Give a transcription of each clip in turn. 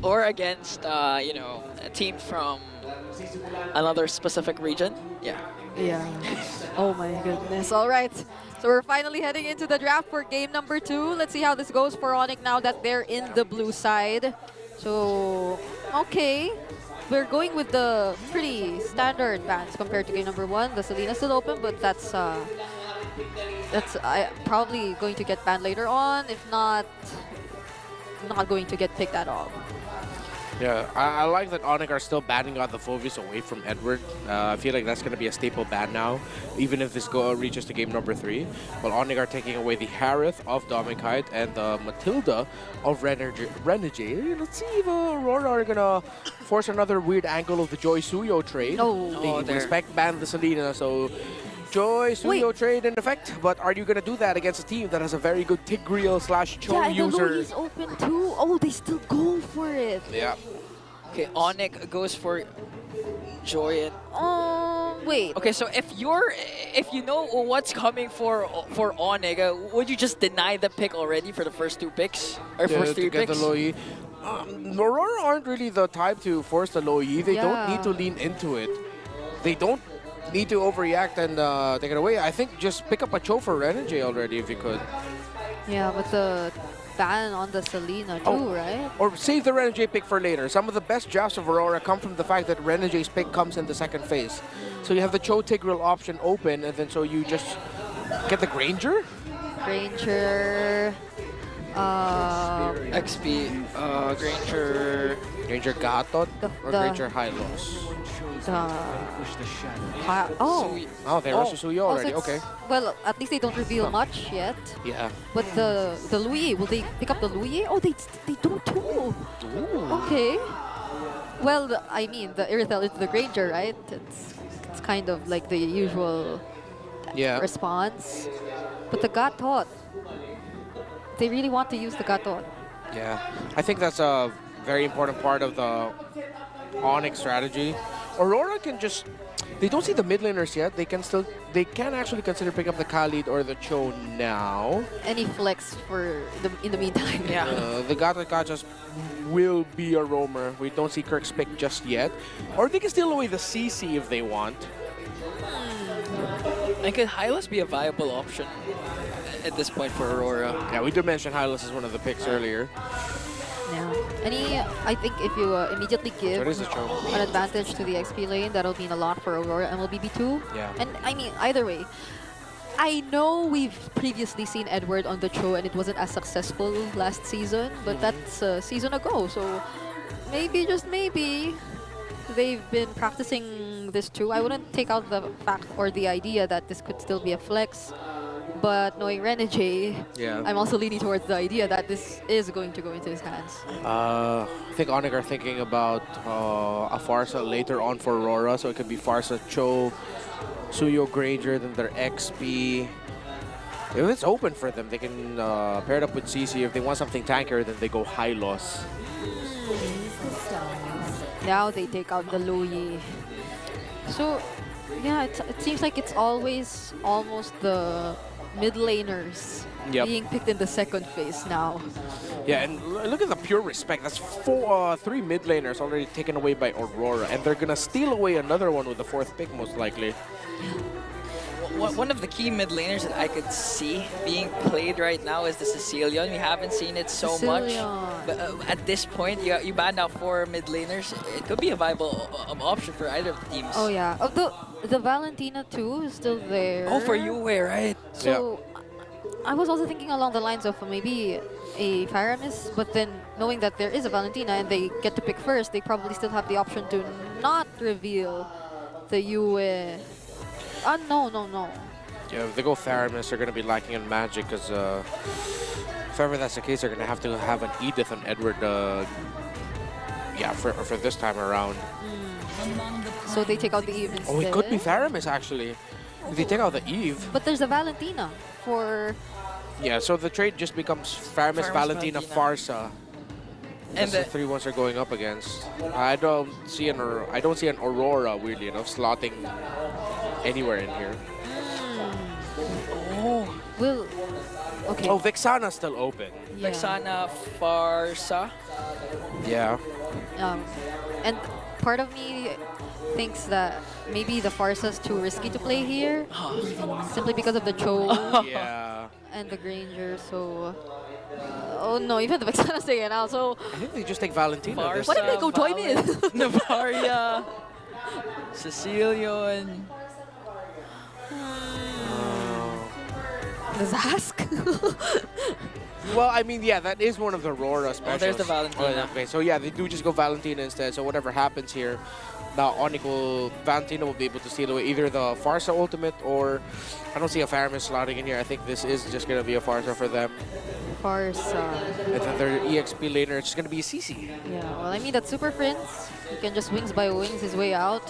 or against, you know, a team from another specific region. Yeah. Yeah. Oh my goodness. All right. So we're finally heading into the draft for game number 2. Let's see how this goes for ONIC now that they're in the blue side. So, okay. We're going with the pretty standard bans compared to game number 1. The Selena's still open, but that's probably going to get banned later on. If not going to get picked at all. Yeah, I like that ONIC are still banning out the Phoebus away from Edward. I feel like that's going to be a staple ban now, even if this reaches to game number 3. While ONIC are taking away the Harith of Domikite and the Matilda of Renegade. Let's see if Aurora are going to force another weird angle of the Joy Suyo trade. No. They expect ban the Selena, so Joy Suyo trade in effect. But are you going to do that against a team that has a very good Tigreal / Cho yeah, user? Yeah, the open too. Oh, they still go for it. Yeah. Okay, ONIC goes for Joy and... wait. Okay, so if you know what's coming for ONIC, would you just deny the pick already for the first 2 picks? Or first 3 get picks? the low E. Aurora aren't really the type to force the low E. They don't need to lean into it. They don't need to overreact and take it away. I think just pick up a Cho for Renegade already if you could. Yeah, but the ban on the Selena too, right? Or save the Renegade pick for later. Some of the best drafts of Aurora come from the fact that Renegade's pick comes in the second phase. So you have the Cho Tigreal option open, and then so you just get the Granger? Granger... XP, Granger Gatot or Granger Hylos? Oh, there was Suyo already. Okay. Well, at least they don't reveal much yet. Yeah. But the Louis, will they pick up the Louis? Oh, they don't too. Okay. Well, I mean, the Irithel is the Granger, right? It's kind of like the usual response. But the Gatot, they really want to use the Gatot. Yeah, I think that's a very important part of the ONIC strategy. Aurora can just, they don't see the mid laners yet. They can actually consider picking up the Khalid or the Cho now. Any flex in the meantime. Yeah. The Gachas will be a roamer. We don't see Kirk's pick just yet. Or they can steal away the CC if they want. And could Hylos be a viable option at this point for Aurora? Yeah, we did mention Hylos as one of the picks earlier. Yeah. I think if you immediately give an advantage to the XP lane, that'll mean a lot for Aurora MLBB 2. Yeah. And I mean, either way, I know we've previously seen Edward on the Cho and it wasn't as successful last season, but that's a season ago. So maybe, just maybe, they've been practicing this too. I wouldn't take out the fact or the idea that this could still be a flex. But knowing Renegade, I'm also leaning towards the idea that this is going to go into his hands. I think ONIC are thinking about a Farsa later on for Aurora, so it could be Farsa, Cho, Suyo, Granger, then their XP. If it's open for them, they can pair it up with CC. If they want something tankier, then they go Hylos. Now they take out the Louis. So, yeah, it seems like it's always almost the mid laners being picked in the second phase now. Yeah, and look at the pure respect. That's 3 mid laners already taken away by Aurora, and they're gonna steal away another one with the 4th pick most likely. One of the key mid laners that I could see being played right now is the Sicilian. We haven't seen it so much. But at this point, you banned out 4 mid laners. It could be a viable option for either of the teams. Oh yeah. The Valentina too is still there. Oh, for Yue, right? So I was also thinking along the lines of maybe a Faramis, but then knowing that there is a Valentina and they get to pick first, they probably still have the option to not reveal the Yue. No. Yeah, if they go Theramis, they're going to be lacking in magic because if ever that's the case, they're going to have an Edith and Edward for this time around. So they take out the Eve instead. Oh, it could be Theramis actually. If they take out the Eve. But there's a Valentina for... Yeah, so the trade just becomes Theramis, Valentina, Farsa. And the 3 ones are going up against. I don't see an Aurora, weirdly enough, slotting anywhere in here. Oh, well, okay. Oh, Vexana's still open. Yeah. Vexana, Farsa. Yeah. And part of me thinks that maybe the Farsa's too risky to play here, simply because of the Cho Yeah. and the Granger. So, oh no, even the Vexana's taking it out. So, I think they just take Valentina. Farsa, this what if they go join in? Navaria, Cecilion. The Zask? Well, I mean, yeah, that is one of the Aurora specials. Oh, there's the Valentina. Okay, so yeah, they do just go Valentina instead. So whatever happens here, now ONIC Valentina will be able to steal away either the Farsa ultimate or I don't see a Faramis slotting in here. I think this is just going to be a Farsa for them. Farsa. And then their EXP laner, it's just going to be a CC. Yeah, well, I mean, that Super Prince, he can just wings by wings his way out.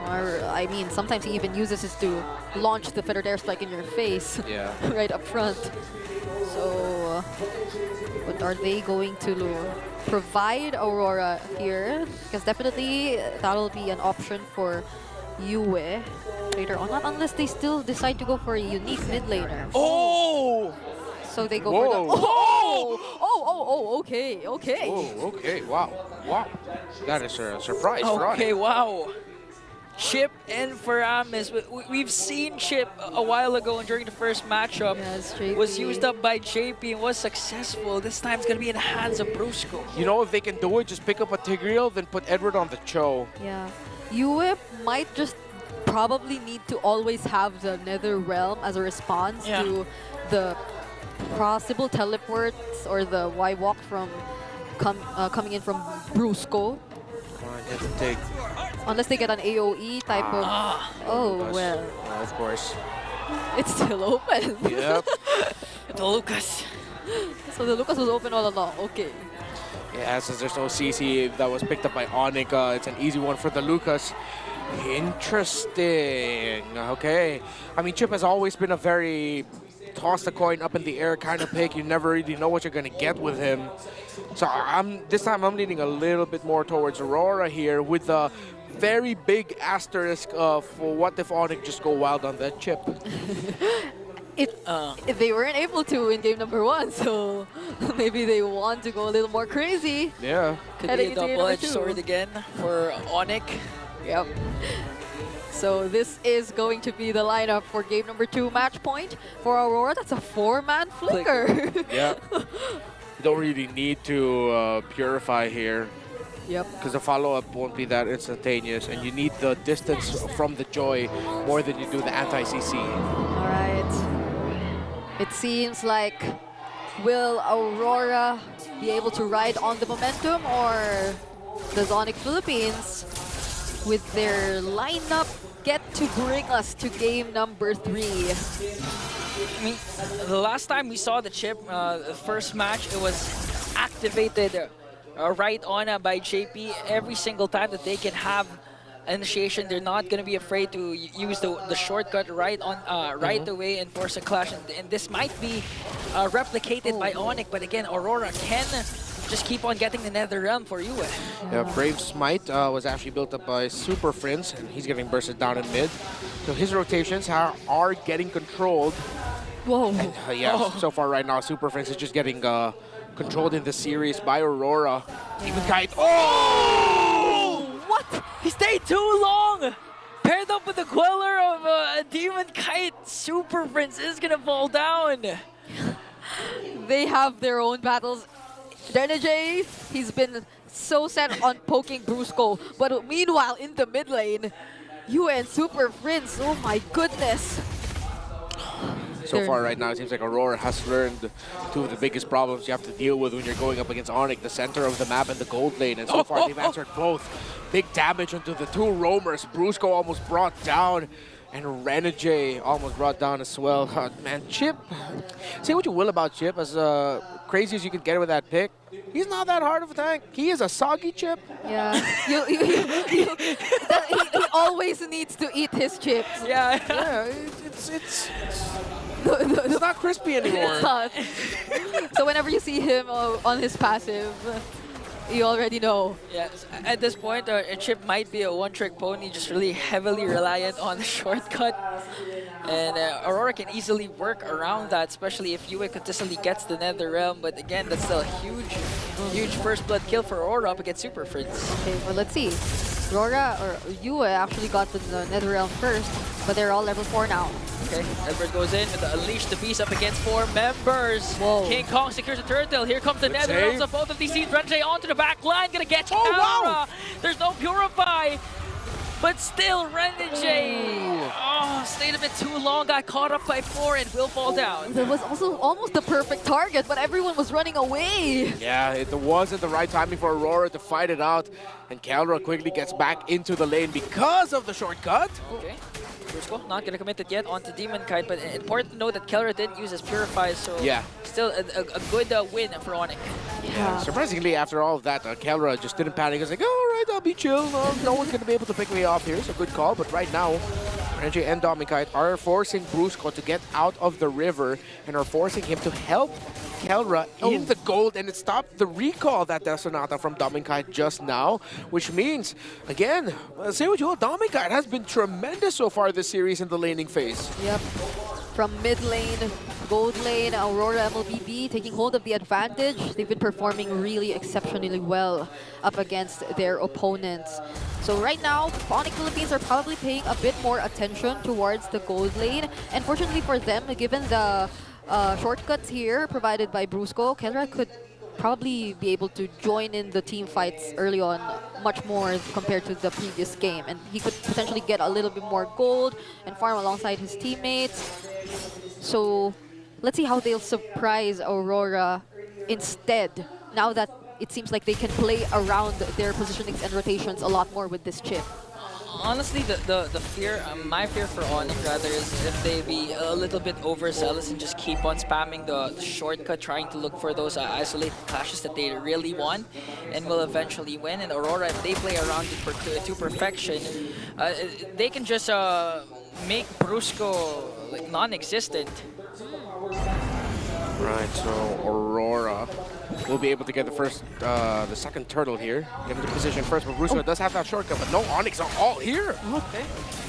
Or, I mean, sometimes he even uses this to launch the Feathered Airstrike in your face. Yeah. Right up front. So, what are they going to provide Aurora here? Because definitely that'll be an option for Yue later on. Not unless they still decide to go for a unique mid laner. Oh! So they go Whoa. for the... Oh, okay. Oh, okay, wow. Wow. That is a surprise for Okay, ONIC. wow. Chip and Faramis. We've seen Chip a while ago and during the first matchup. Yes, JP. Was used up by JP and was successful. This time it's going to be in the hands of Brusco. You know, if they can do it, just pick up a Tigreal, then put Edward on the Cho. Yeah. Yue might just probably need to always have the Nether Realm as a response to the possible teleports or the Y-Walk from coming in from Brusco. Come on, have to take. Unless they get an AoE type of... Oh, Lucas. well. Well, of course. It's still open. Yep. The Lucas. So the Lucas was open all along. Okay. Yeah, since there's no CC that was picked up by ONIC, it's an easy one for the Lucas. Interesting. Okay. I mean, Chip has always been a very toss the coin up in the air kind of pick. You never really know what you're going to get with him. So this time I'm leaning a little bit more towards Aurora here with a very big asterisk for what if ONIC just go wild on that Chip. If they weren't able to in game number 1, so maybe they want to go a little more crazy. Yeah. Could be Heading a into game double-edged number 2. sword again for ONIC. Yep. So this is going to be the lineup for game number 2 match point. For Aurora, that's a 4-man flicker. Yeah. You don't really need to purify here. Yep. Because the follow-up won't be that instantaneous, and you need the distance from the Joy more than you do the anti-CC. All right. It seems like, will Aurora be able to ride on the momentum, or does ONIC Philippines, with their lineup, get to bring us to game number 3? I mean, the last time we saw the Chip, the first match, it was activated right on by JP. Every single time that they can have initiation, they're not going to be afraid to use the shortcut right away and force a clash. And this might be replicated by ONIC, but again, Aurora can just keep on getting the Nether Realm for you. Yeah, Brave Smite was actually built up by Super Prince, and he's getting bursted down in mid. So his rotations are getting controlled. Whoa. Yeah, so far right now, Super Prince is just getting controlled in the series by Aurora. Even Kite. Oh! What? He stayed too long! Paired up with the Queller of a Demon Kite, Super Prince is gonna fall down. They have their own battles. Denejay, he's been so set on poking Brusco, but meanwhile in the mid lane, Yue and Super Prince, oh my goodness. So far right now, it seems like Aurora has learned two of the biggest problems you have to deal with when you're going up against ONIC, the center of the map and the gold lane. And so far, they've answered both. Big damage onto the two roamers. Brusco almost brought down, and Renegade almost brought down as well. Man, Chip, say what you will about Chip, as crazy as you can get with that pick, he's not that hard of a tank. He is a soggy Chip. Yeah, he always needs to eat his chips. Yeah. Yeah, it's not crispy anymore. It's not. So whenever you see him on his passive, You already know. Yes, at this point, Chip might be a one-trick pony, just really heavily reliant on the shortcut. And Aurora can easily work around that, especially if Yue consistently gets the Nether Realm. But again, that's still a huge first blood kill for Aurora up against Super Friends. Okay, well, let's see. Aurora or Yue actually got the Nether Realm first, but they're all level 4 now. Okay, Edward goes in with the Unleash the Beast up against 4 members. Whoa. King Kong secures the turtle. Here comes the Good Nether save. Realms of both of these teams. Renjay onto the back line, gonna get Oh, Aura. wow. There's no Purify. But still, Renjay stayed a bit too long, got caught up by 4 and will fall down. That was also almost the perfect target, but everyone was running away. Yeah, it wasn't the right timing for Aurora to fight it out. And Calra quickly gets back into the lane because of the shortcut. Okay. Brusco not going to commit it yet onto Demon Kite, but important to note that Kelra did use his Purify, so Yeah. still a good win for ONIC. Yeah. Surprisingly, after all of that, Calra just didn't panic. He was like, all right, I'll be chill. No one's going to be able to pick me off here. So good call. But right now, Renjay and Domikite are forcing Brusco to get out of the river and are forcing him to help Kelra in the gold, and it stopped the recall that Death Sonata from Domikite just now, which means, again, say what you will, Domikite has been tremendous so far this series in the laning phase. Yep. From mid lane, gold lane, Aurora MLBB taking hold of the advantage. They've been performing really exceptionally well up against their opponents. So right now, ONIC Philippines are probably paying a bit more attention towards the gold lane. And fortunately for them, given the shortcuts here provided by Brusco, Kelra could probably be able to join in the team fights early on much more compared to the previous game. And he could potentially get a little bit more gold and farm alongside his teammates. So let's see how they'll surprise Aurora instead, now that it seems like they can play around their positionings and rotations a lot more with this chip. Honestly, the fear, my fear for ONIC rather, is if they be a little bit overzealous and just keep on spamming the shortcut, trying to look for those isolated clashes that they really want and will eventually win. And Aurora, if they play around it to perfection, they can just make Brusco like non-existent. Right, so Aurora will be able to get the second turtle here. Get into position first, but Brusco does have that shortcut, but no Onyx are all here. Okay.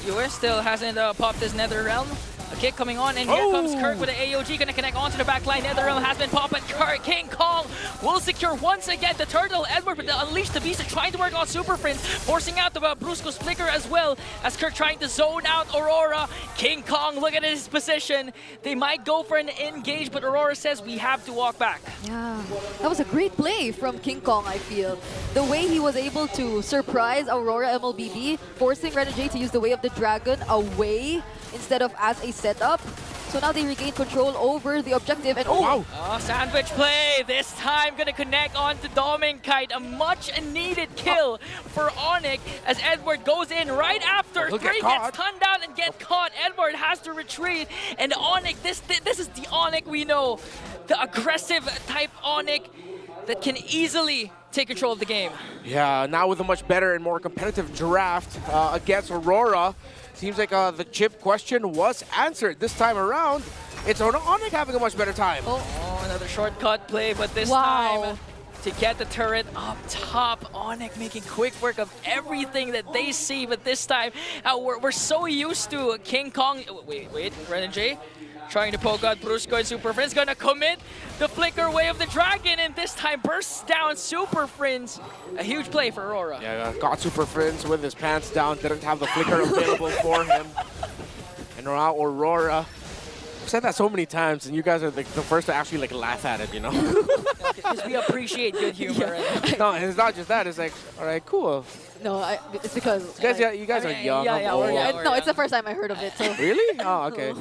US still hasn't popped his Nether Realm. A kick coming on, and here comes Kirk with an AOG, gonna connect onto the back line. Nether Realm has been popped, and Kirk, King Kong will secure once again the turtle. Edward with the Unleash the Beast trying to work on Super Prince, forcing out the Brusco's flicker as well, as Kirk trying to zone out Aurora. King Kong, look at his position. They might go for an engage, but Aurora says we have to walk back. Yeah, that was a great play from King Kong, I feel. The way he was able to surprise Aurora MLBB, forcing Renjay to use the Way of the Dragon away instead of as a setup. So now they regain control over the objective, and Wow. Oh, sandwich play. This time gonna connect onto Domikite. A much needed kill for ONIC as Edward goes in right after. He'll get 3 caught. gets tunned down and get caught. Edward has to retreat, and ONIC, this is the ONIC we know. The aggressive type ONIC that can easily take control of the game. Yeah, now with a much better and more competitive draft against Aurora, seems like the chip question was answered this time around. It's ONIC having a much better time. Oh, another shortcut play, but this Wow. time to get the turret up top. ONIC making quick work of everything that they see, but this time we're so used to King Kong. Wait, Renjay trying to poke out Brusco, and Super Friends gonna commit the flicker Way of the Dragon, and this time bursts down Super Friends. A huge play for Aurora. Yeah, got Super Friends with his pants down, didn't have the flicker available for him. And now Aurora. I've said that so many times, and you guys are the first to actually laugh at it, you know? Because we appreciate good humor. No, and it's not just that. It's like, all right, cool. no, it's because You guys are young. yeah, I'm old. we're young. no, it's the first time I heard of it. So Really? Oh, okay.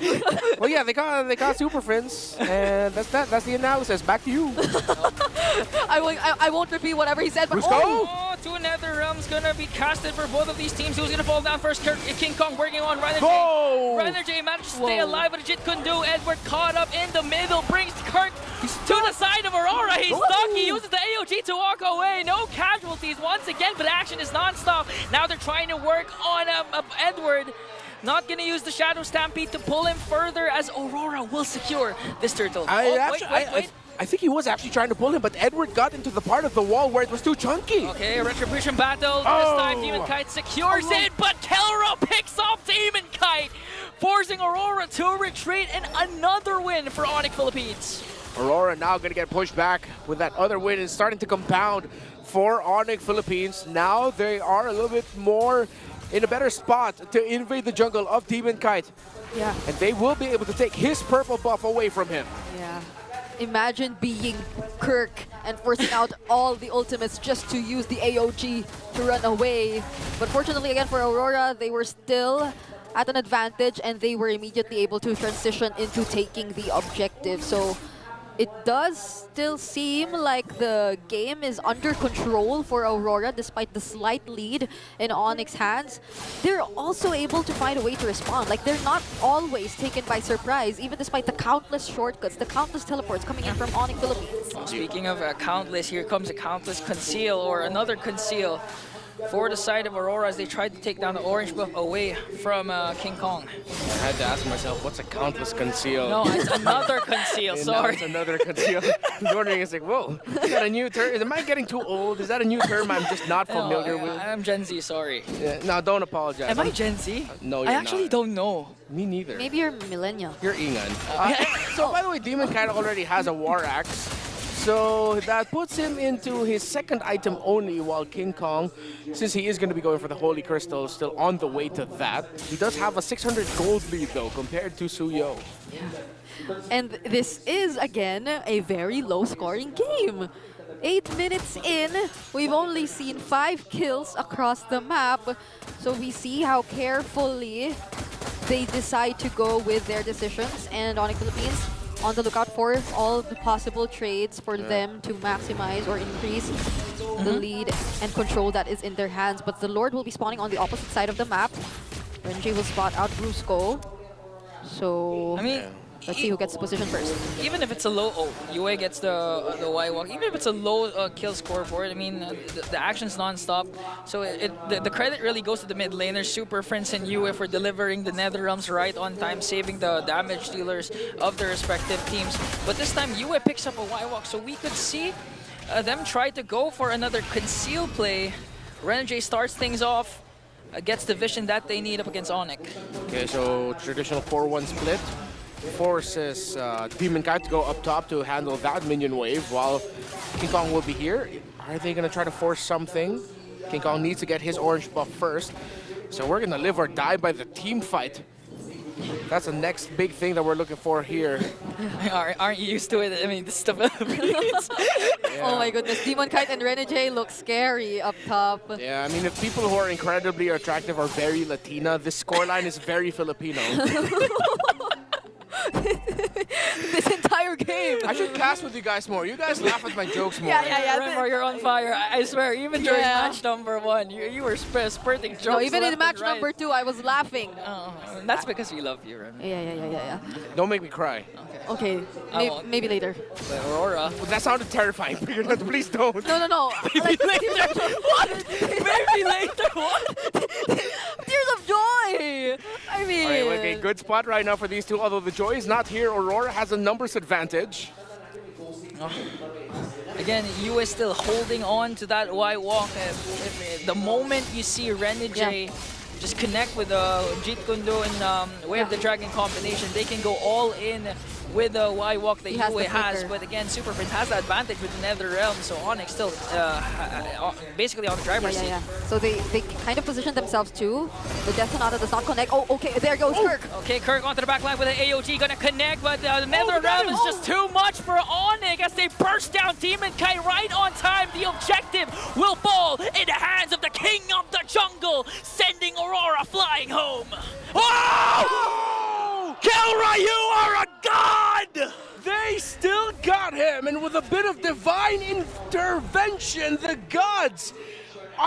Well, yeah, they got Super Friends, and that's the analysis. Back to you. I won't repeat whatever he said. But Brusco! Oh, 2 Nether Realms gonna be casted for both of these teams. Who's gonna fall down first? King Kong working on Renjay. Go! Renjay managed to stay Whoa. alive, but Jit couldn't do. Edward caught up in the middle, brings Kirk to the side of Aurora. He's stuck. He uses the AOG to walk away. No casualties once again, but action is non-stop. Now they're trying to work on Edward. Not gonna use the Shadow Stampede to pull him further, as Aurora will secure this turtle. I I think he was actually trying to pull him, but Edward got into the part of the wall where it was too chunky. Okay, retribution battle. This time Demon Kite secures it, but Kelra picks off Demon Kite, forcing Aurora to retreat, and another win for ONIC Philippines. Aurora now going to get pushed back with that other win and starting to compound for ONIC Philippines. Now they are a little bit more in a better spot to invade the jungle of Demon Kite. Yeah. And they will be able to take his purple buff away from him. Yeah. Imagine being Kirk and forcing out all the ultimates just to use the AOG to run away. But fortunately, again, for Aurora, they were still at an advantage and they were immediately able to transition into taking the objective. So it does still seem like the game is under control for Aurora despite the slight lead in ONIC's hands. They're also able to find a way to respond. Like, they're not always taken by surprise, even despite the countless shortcuts, the countless teleports coming in from ONIC Philippines. Speaking of countless, here comes a countless conceal, or another conceal for the side of Aurora as they tried to take down the orange buff away from King Kong. I had to ask myself, what's a countless conceal? No, it's another conceal, And sorry. now it's another conceal. I was wondering, it's like, whoa, is that a new term? Am I getting too old? Is that a new term I'm just not familiar with? I'm Gen Z, sorry. Yeah, no, don't apologize. Am I Gen Z? No, I you're actually not. don't know. Me neither. Maybe you're millennial. You're Ingan. So, by the way, Demon Kite already has a War Axe. So that puts him into his second item only, while King Kong, since he is going to be going for the Holy Crystal, still on the way to that. He does have a 600 gold lead, though, compared to Suyo. And this is, again, a very low-scoring game. 8 minutes in, we've only seen 5 kills across the map. So we see how carefully they decide to go with their decisions. And ONIC Philippines on the lookout for all the possible trades for them to maximize or increase the lead and control that is in their hands. But the Lord will be spawning on the opposite side of the map. Renji will spot out Brusco. So I mean, let's see who gets the position first. even if it's a low, UA gets the Y walk. Even if it's a low kill score for it, I mean, the action's non-stop. So the credit really goes to the mid laners, Super Prince and UA, for delivering the Nether Realms right on time, saving the damage dealers of their respective teams. But this time, UA picks up a Y walk, so we could see them try to go for another conceal play. Renji starts things off, gets the vision that they need up against ONIC. Okay, so traditional 4-1 split forces Demon Kite to go up top to handle that minion wave, while King Kong will be here. Are they going to try to force something? King Kong needs to get his orange buff first. So we're going to live or die by the team fight. That's the next big thing that we're looking for here. Aren't you used to it? I mean, this is the Philippines. Oh my goodness, Demon Kite and Renegade look scary up top. Yeah, I mean, if people who are incredibly attractive are very Latina, this scoreline is very Filipino. This entire game. I should cast with you guys more. You guys laugh at my jokes more. Yeah. Remember, you're on fire. I swear, even during match number 1, you were spurting jokes. No, even in left match and right. number 2, I was laughing. That's because we love you, Remy. Yeah. Don't make me cry. Okay, won't. maybe later. But Aurora. Well, that sounded terrifying. Please don't. No. Maybe later. What? Maybe later. What? Tears of joy! I mean... All right, okay, good spot right now for these two. Although the joy is not here, Aurora has a numbers advantage. Again, you is still holding on to that Y walk. The moment you see Renegade just connect with Jeet Kundo and Way of the Dragon combination, they can go all in with the Y walk that UA has. But again, Super Prince has the advantage with the Nether Realm, so ONIC still basically on the driver's seat. So they kind of position themselves too. The Death Sonata does not connect. Oh, okay, there goes Kirk. Okay, Kirk onto the back line with an AOG, gonna connect, but the Nether Realm is just too much for ONIC as they burst down Demon Kite right on time. The objective will fall in the hands of the King of the Jungle, sending Aurora flying home. Oh! Kelra, you are a god! They still got him, and with a bit of divine intervention, the gods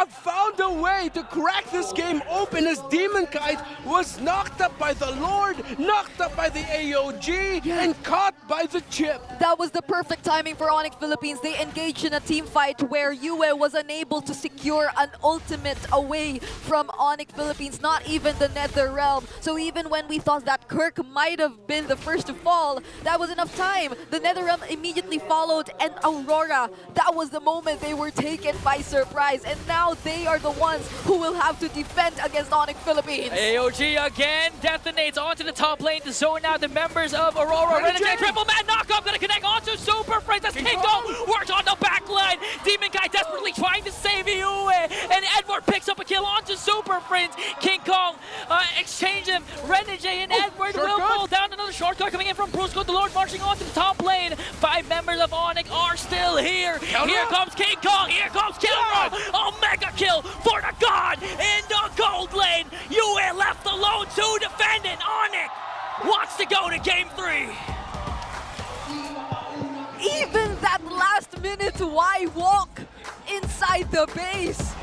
found a way to crack this game open as Demon Kite was knocked up by the Lord, knocked up by the AOG, and caught by the chip. That was the perfect timing for ONIC Philippines. They engaged in a team fight where Yue was unable to secure an ultimate away from ONIC Philippines, not even the Nether Realm. So even when we thought that Kirk might have been the first to fall, that was enough time. The Nether Realm immediately followed, and Aurora, that was the moment they were taken by surprise. And now they are the ones who will have to defend against ONIC Philippines. AOG again detonates onto the top lane to zone out the members of Aurora. Renegade triple man knockoff gonna connect onto Super Friends as King Kong works on the back line. Demon Guy desperately trying to save Yue, and Edward picks up a kill onto Super Friends. King Kong exchange him. Renegade and Edward will pull down another shortcut coming in from Brusco. The Lord marching onto the top lane. 5 members of ONIC are still here. Here comes King Kong. Here comes Kilroy. A mega kill for the god in the gold lane. Yue left alone to defend it. ONIC wants to go to game 3. Even that last minute, why walk inside the base?